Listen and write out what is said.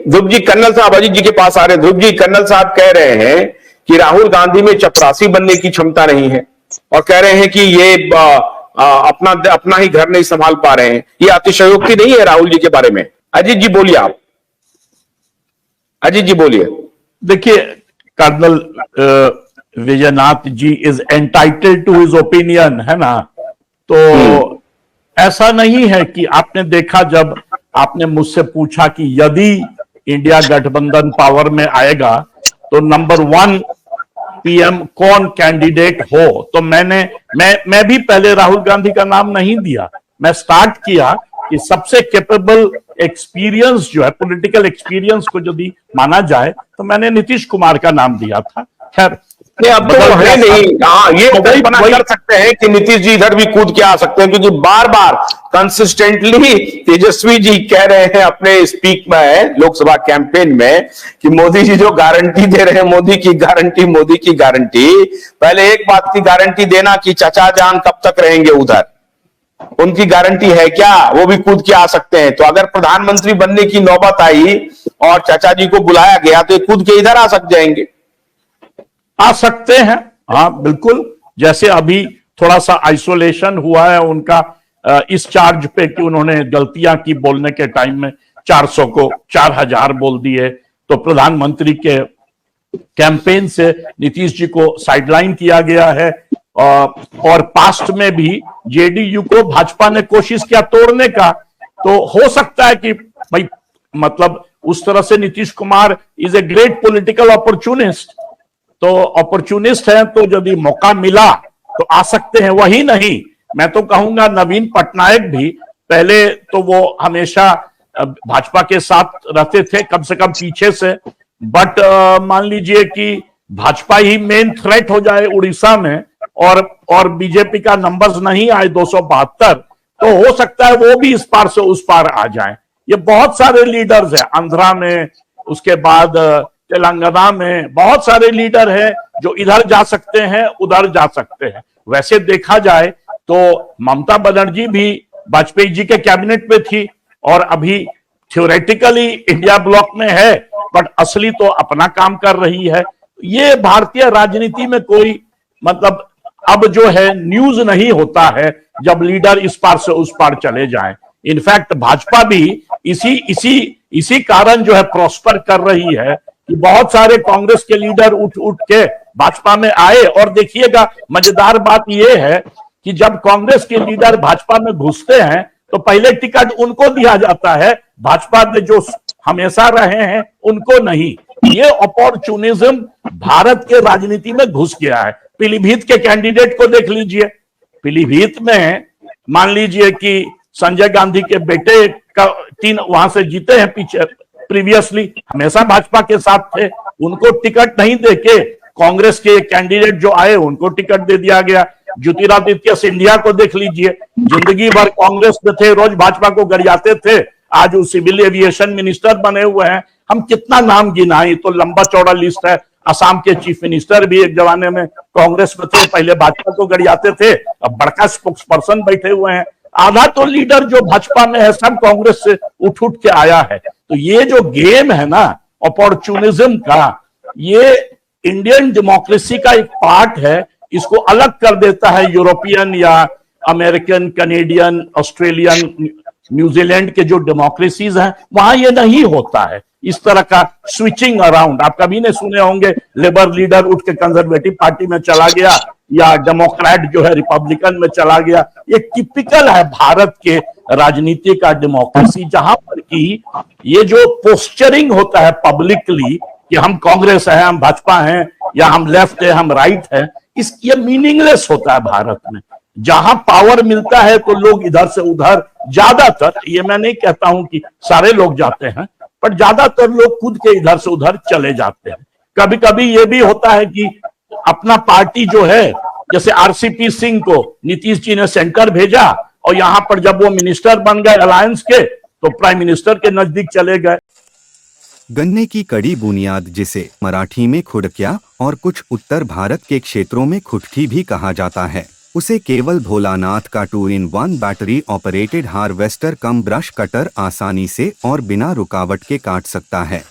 Dhruv ji, colonel साहब अजीत जी के पास आ रहे हैं। ध्रुव जी, कर्नल साहब कह रहे हैं कि राहुल गांधी में चपरासी बनने की क्षमता नहीं है और कह रहे हैं कि ये अपना अपना ही घर नहीं संभाल पा रहे हैं। ये अतिशयोक्ति नहीं है राहुल जी के बारे में? अजीत जी बोलिए आप। अजीत जी बोलिए। देखिए, colonel Vijaynath ji is entitled to his opinion, है ना। तो ऐसा नहीं है कि आपने देखा, जब आपने मुझसे पूछा कि यदि इंडिया गठबंधन पावर में आएगा तो नंबर 1 पीएम कौन कैंडिडेट हो, तो मैं भी पहले राहुल गांधी का नाम नहीं दिया। मैं स्टार्ट किया कि सबसे कैपेबल एक्सपीरियंस जो है, पॉलिटिकल एक्सपीरियंस को यदि माना जाए तो मैंने नीतीश कुमार का नाम दिया था। खैर, अब तो है नहीं। हाँ, ये कल्पना कर सकते हैं कि नीतीश जी इधर भी कूद के आ सकते हैं, क्योंकि बार बार कंसिस्टेंटली तेजस्वी जी कह रहे हैं अपने स्पीक में, लोकसभा कैंपेन में, कि मोदी जी जो गारंटी दे रहे हैं, मोदी की गारंटी, मोदी की गारंटी। पहले एक बात की गारंटी देना कि चाचा जान कब तक रहेंगे उधर, उनकी गारंटी है क्या? वो भी कूद के आ सकते हैं। तो अगर प्रधानमंत्री बनने की नौबत आई और चाचा जी को बुलाया गया तो ये कूद के इधर आ सकते हैं। हाँ बिल्कुल, जैसे अभी थोड़ा सा आइसोलेशन हुआ है उनका इस चार्ज पे कि उन्होंने गलतियां की बोलने के टाइम में, 400 को 4000 बोल दिए, तो प्रधानमंत्री के कैंपेन से नीतीश जी को साइडलाइन किया गया है। और पास्ट में भी जेडीयू को भाजपा ने कोशिश किया तोड़ने का। तो हो सकता है कि भाई, मतलब उस तरह से Nitish Kumar is a great political opportunist, तो अपॉर्चुनिस्ट है, तो यदि मौका मिला तो आ सकते हैं। वही नहीं, मैं तो कहूंगा नवीन पटनायक भी, पहले तो वो हमेशा भाजपा के साथ रहते थे, कम से कम पीछे से, बट मान लीजिए कि भाजपा ही मेन थ्रेट हो जाए उड़ीसा में और बीजेपी का नंबर्स नहीं आए 272, तो हो सकता है वो भी इस पार से उस पार आ जाए। ये बहुत सारे लीडर्स हैं आंध्रा में, उसके बाद तेलंगाना में बहुत सारे लीडर हैं जो इधर जा सकते हैं, उधर जा सकते हैं। वैसे देखा जाए तो ममता बनर्जी भी वाजपेयी जी के कैबिनेट में थी और अभी थ्योरेटिकली इंडिया ब्लॉक में है, बट असली तो अपना काम कर रही है। ये भारतीय राजनीति में कोई मतलब अब जो है न्यूज नहीं होता है जब लीडर इस पार से उस पार चले जाएं। इनफैक्ट भाजपा भी इसी कारण जो है प्रॉस्पर कर रही है कि बहुत सारे कांग्रेस के लीडर उठ के भाजपा में आए। और देखिएगा, मजेदार बात यह है कि जब कांग्रेस के लीडर भाजपा में घुसते हैं तो पहले टिकट उनको दिया जाता है, भाजपा में जो हमेशा रहे हैं उनको नहीं। ये अपॉर्चुनिज्म भारत के राजनीति में घुस गया है। पीलीभीत के कैंडिडेट को देख लीजिए, पीलीभीत में मान लीजिए कि संजय गांधी के बेटे का 3 वहां से जीते हैं पीछे, प्रीवियसली हमेशा भाजपा के साथ थे, उनको टिकट नहीं देके कांग्रेस के कैंडिडेट जो आए उनको टिकट दे दिया गया। ज्योतिरादित्य सिंधिया को देख लीजिए, जिंदगी भर कांग्रेस में थे, रोज भाजपा को गरियाते थे, आज वो सिविल एविएशन मिनिस्टर बने हुए हैं। हम कितना नाम गिनाएं, तो लंबा चौड़ा लिस्ट है। असम के चीफ मिनिस्टर भी एक जमाने में कांग्रेस में थे, पहले भाजपा को गरियाते थे, अब बड़का स्पोक्स पर्सन बैठे हुए हैं। आधा तो लीडर जो भाजपा में है सब कांग्रेस से उठ के आया है। तो ये जो गेम है ना अपॉर्चुनिज्म का, ये इंडियन डेमोक्रेसी का एक पार्ट है। इसको अलग कर देता है यूरोपियन या अमेरिकन, कनेडियन, ऑस्ट्रेलियन, न्यूजीलैंड के जो डेमोक्रेसीज हैं, वहां ये नहीं होता है इस तरह का स्विचिंग अराउंड। आप कभी नहीं सुने होंगे लेबर लीडर उठ के कंजर्वेटिव पार्टी में चला गया या डेमोक्रेट जो है रिपब्लिकन में चला गया। ये टिपिकल है भारत के राजनीति का डेमोक्रेसी, जहां पर कि ये जो पोस्चरिंग होता है पब्लिकली कि हम कांग्रेस है, हम भाजपा हैं, या हम लेफ्ट है, हम राइट है, ये मीनिंगलेस होता है भारत में। जहां पावर मिलता है तो लोग इधर से उधर, ज्यादातर, ये मैं नहीं कहता हूं कि सारे लोग जाते हैं, पर ज्यादातर लोग खुद के इधर से उधर चले जाते हैं। कभी कभी ये भी होता है कि अपना पार्टी जो है, जैसे आरसीपी सिंह को नीतीश जी ने सेंटर भेजा और यहां पर जब वो मिनिस्टर बन गए अलायंस के, तो प्राइम मिनिस्टर के नजदीक चले गए। गन्ने की कड़ी बुनियाद, जिसे मराठी में खुडक्या और कुछ उत्तर भारत के क्षेत्रों में खुटकी भी कहा जाता है, उसे केवल भोलानाथ का 2-in-1 बैटरी ऑपरेटेड हार्वेस्टर कम ब्रश कटर आसानी से और बिना रुकावट के काट सकता है।